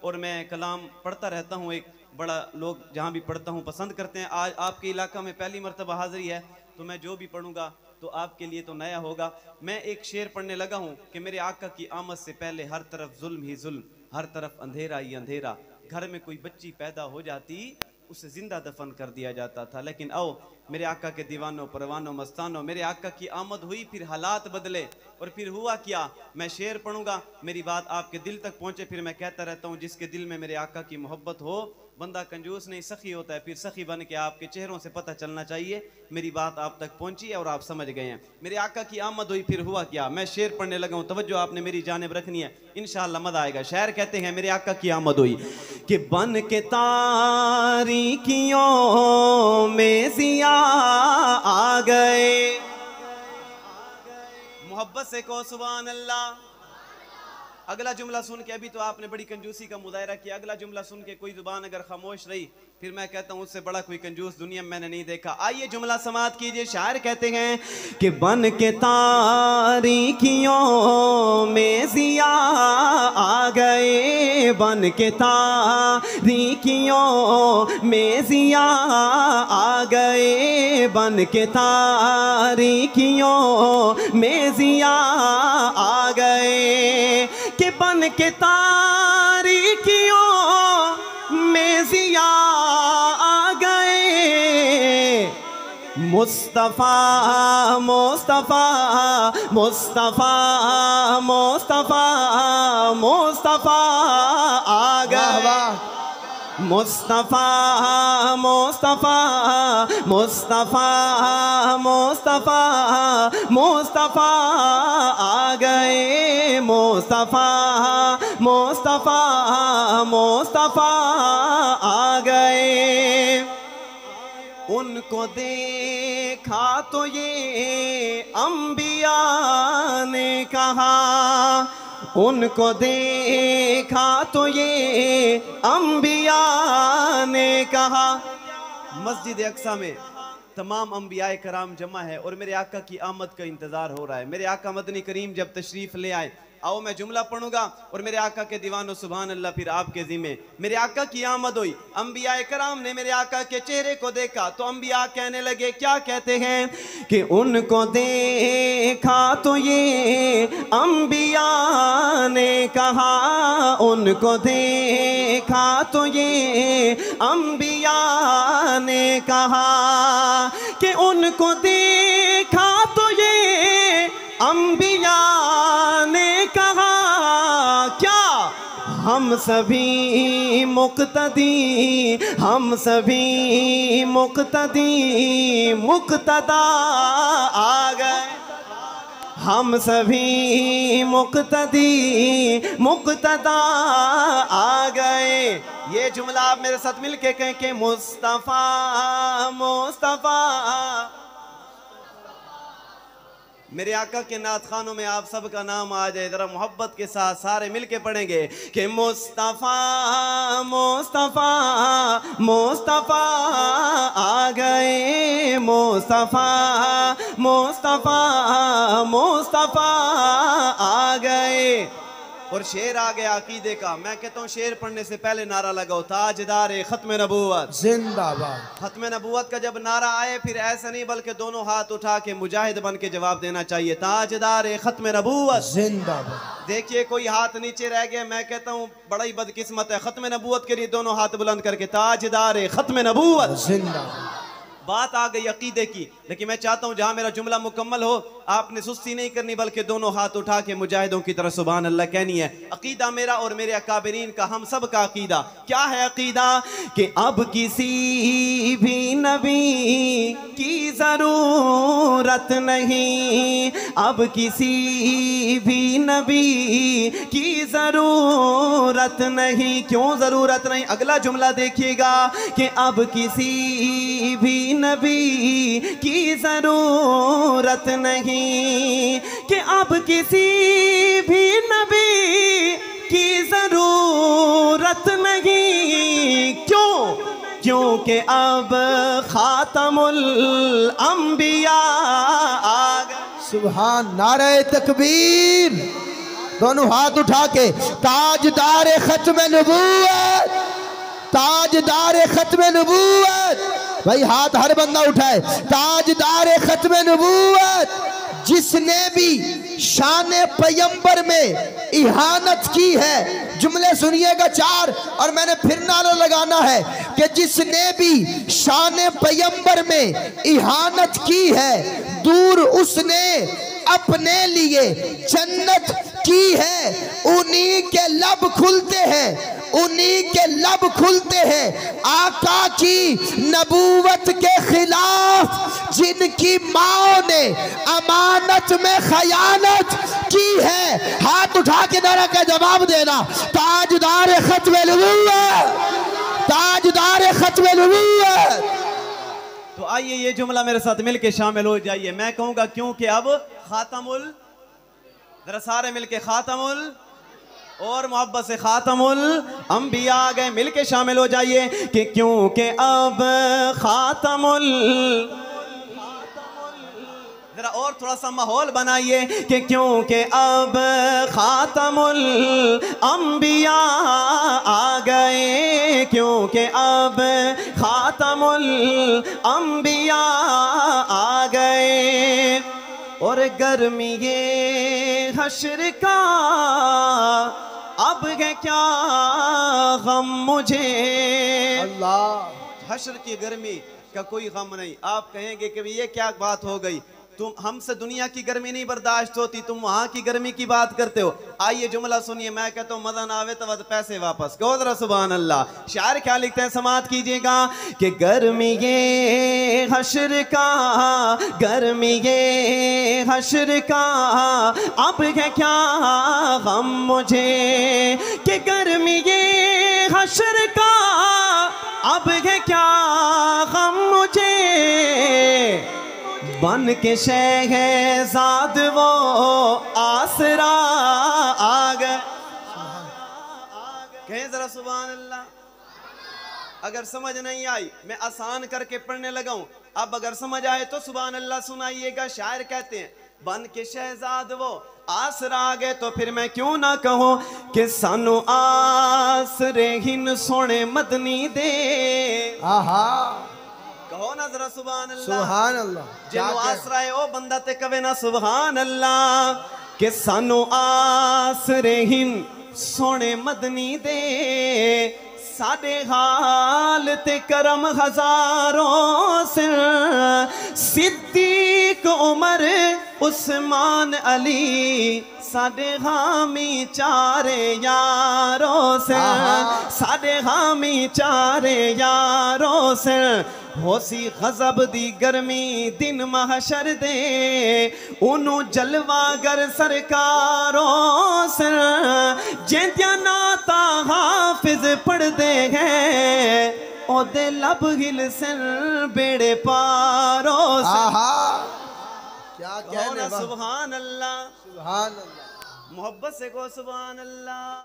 और मैं कलाम पढ़ता रहता हूँ। एक बड़ा लोग जहाँ भी पढ़ता हूँ पसंद करते हैं। आज आपके इलाका में पहली मरतबा हाज़िरी है तो मैं जो भी पढ़ूंगा तो आपके लिए तो नया होगा। मैं एक शेर पढ़ने लगा हूँ कि मेरे आका की आमद से पहले हर तरफ जुल्म ही जुल्म, हर तरफ अंधेरा ही अंधेरा। घर में कोई बच्ची पैदा हो जाती उसे जिंदा दफन कर दिया जाता था। लेकिन आओ मेरे आका के दीवानों परवानों मस्तानों, मेरे आका की आमद हुई फिर हालात बदले और फिर हुआ क्या। मैं शेर पढ़ूंगा, मेरी बात आपके दिल तक पहुंचे। फिर मैं कहता रहता हूँ जिसके दिल में मेरे आका की मोहब्बत हो बंदा कंजूस नहीं सखी होता है। फिर सखी बन के आपके चेहरों से पता चलना चाहिए मेरी बात आप तक पहुंची है और आप समझ गए हैं। मेरे आका की आमद हुई फिर हुआ क्या। मैं शेर पढ़ने लगा हूं, तवज्जो आपने मेरी जानिब रखनी है, इंशाअल्लाह मजा आएगा। शायर कहते हैं मेरे आका की आमद हुई कि बन के तारीकियों में जिया आ गए। मोहब्बत से कहो सुभान अल्लाह। अगला जुमला सुन के, अभी तो आपने बड़ी कंजूसी का मुजाहरा किया, अगला जुमला सुन के कोई जुबान अगर खामोश रही फिर मैं कहता हूँ उससे बड़ा कोई कंजूस दुनिया में मैंने नहीं देखा। आइए जुमला समाअत कीजिए। शायर कहते हैं कि बन के तारीकियों में जिया आ गए, बन के तारीकियों में जिया आ गए, बन के तारीकियों में जिया आ गए, कि बन के तारीकियों में जिया आ गए। मुस्तफ़ा मुस्तफ़ा मुस्तफ़ा मुस्तफ़ा मुस्तफ़ा आ गए। मुस्तफ़ा मुस्तफ़ा मुस्तफ़ा मुस्तफ़ा मुस्तफ़ा आ गए, मुस्तफ़ा मुस्तफ़ा मुस्तफ़ा आ गए। उनको देखा तो ये अंबिया ने कहा, उनको देखा तो ये अंबिया ने कहा। मस्जिद अक्सा में तमाम अंबियाए कराम जमा है और मेरे आका की आमद का इंतज़ार हो रहा है। मेरे आका मदनी करीम जब तशरीफ़ ले आए, आओ मैं जुमला पढ़ूंगा और मेरे आका के दीवानो सुभान अल्लाह फिर आपके ज़िम्मे। मेरे आका की आमद हुई, अंबियाए कराम ने मेरे आका के चेहरे को देखा तो अंबिया कहने लगे, क्या कहते हैं कि उनको देखा तो ये अंबिया ने कहा, उनको देखा तो ये अंबिया ने कहा, कि उनको देखा तो ये अंबिया ने कहा। क्या हम सभी मुक्तदी, हम सभी मुक्तदी मुक्तदा आ गए, हम सभी मुक्तदी मुक्तदा आ गए। ये जुमला आप मेरे साथ मिलके कहें कि मुस्तफ़ा मुस्तफ़ा। मेरे आका के नात खानों में आप सबका नाम आ जाए, जरा मोहब्बत के साथ सारे मिलके पढ़ेंगे कि मुस्तफ़ा मुस्तफ़ा मुस्तफ़ा आ गए, मुस्तफ़ा मुस्तफ़ा मुस्तफ़ा आ गए। और शेर आ गया अकीदे का। मैं कहता हूँ शेर पढ़ने से पहले नारा लगाओ, ताजदार खत्म नबूवत जिंदाबाद। खत्म नबूवत का जब नारा आए फिर ऐसा नहीं बल्कि दोनों हाथ उठा के मुजाहिद बन के जवाब देना चाहिए, ताजदार खत्म नबूवत जिंदाबाद। देखिए कोई हाथ नीचे रह गया, मैं कहता हूँ बड़ा ही बदकिस्मत है। खत्म नबूवत के लिए दोनों हाथ बुलंद करके ताजदार खत्म नबूवत जिंदाबाद। बात आ गई अकीदे की, लेकिन मैं चाहता हूं जहां मेरा जुमला मुकम्मल हो आपने सुस्ती नहीं करनी बल्कि दोनों हाथ उठा के मुजाहिदों की तरह सुभान अल्लाह कहनी है। अकीदा मेरा और मेरे अकाबरीन का, हम सब का अकीदा क्या है? अकीदा कि अब किसी भी नबी की जरूरत नहीं, अब किसी भी नबी की जरूरत नहीं। क्यों जरूरत नहीं? अगला जुमला देखिएगा कि अब किसी भी नबी की जरूरत नहीं, कि अब किसी भी नबी की जरूरत नहीं। क्यों? क्योंकि अब खातमुल अंबिया आ गए। सुभान, नारे तकबीर, दोनों हाथ उठा के ताजदार खत्म नबूवत, ताजदार खत्म नबूवत। भाई हाथ हर बंदा उठाए। ताजदार खत्म नबूवत, जिसने भी शान पैगंबर में इहानत की है, जुमले सुनिएगा 4 और मैंने फिर नारा लगाना है कि जिसने भी शान पैगंबर में इहानत की है, दूर उसने अपने लिए जन्नत की है। उन्हीं के लब खुलते हैं, उन्हीं के लब खुलते हैं आका की नबूवत के खिलाफ, जिनकी माओ ने अमानत में खयानत की है। हाथ उठा के नारा का जवाब देना, ताजदार खत्म नबूवत, ताजदार खत्म नबूवत। तो आइए ये जुमला मेरे साथ मिलके शामिल हो जाइए। मैं कहूंगा क्योंकि अब खातमुल, जरा सारे मिलके खातमुल और मोहब्बत से खातमुल अंबिया आ गए, मिलके शामिल हो जाइए कि क्योंकि अब खातमुल, जरा और थोड़ा सा माहौल बनाइए कि क्योंकि अब खातमुल अंबिया आ गए, क्योंकि अब खातमुल अंबिया आ गए। और गर्मी ये हश्र का अब है क्या गम मुझे, अल्लाह। हश्र की गर्मी का कोई गम नहीं। आप कहेंगे कि ये क्या बात हो गई, तुम हमसे दुनिया की गर्मी नहीं बर्दाश्त होती, तुम वहां की गर्मी की बात करते हो। आइए जुमला सुनिए, मैं कहता हूँ मजा ना आवे तो पैसे वापस कहो जरा सुभान अल्लाह। शायर क्या लिखते हैं, समात कीजिएगा कि गर्मी ये हश्र का, गर्मी ये हश्र का अब है क्या गम मुझे, कि गर्मी ये हश्र का अब है क्या गम मुझे। बन के शहजाद वो आसरा आ गए, कहें जरा सुभान अल्लाह। अगर समझ नहीं आई मैं आसान करके पढ़ने लगा हूं, अब अगर समझ आए तो सुभान अल्लाह सुनाइएगा। शायर कहते हैं बन के शहजाद वो आसरा आ गए, तो फिर मैं क्यों ना कहूं कि सानू आसरे हिन सोने मदनी दे। आहा, कहो ना जरा सुभान अल्लाह, सुभान अल्लाह। जिन्हों आसरा है ओ बंदा ते कवे ना सुभान अल्लाह, कि सानू आसरे हिन सोने मदनी दे, साडे हाल ते करम हजारों से, सिद्दीक उमर उस्मान अली साडे हामी चारे यारों से, साडे हामी चारे यारों से। होसी गजब दी गर्मी दिन महशर दे, उनु जलवागर सरकारों से, जेंदिया नाता हाफिज पढ़ दे हैं ओदे लब हिल से बेड़े पारों से। क्या कहना, सुभान अल्लाह, सुभान अल्लाह। मोहब्बत से को सुभान अल्लाह।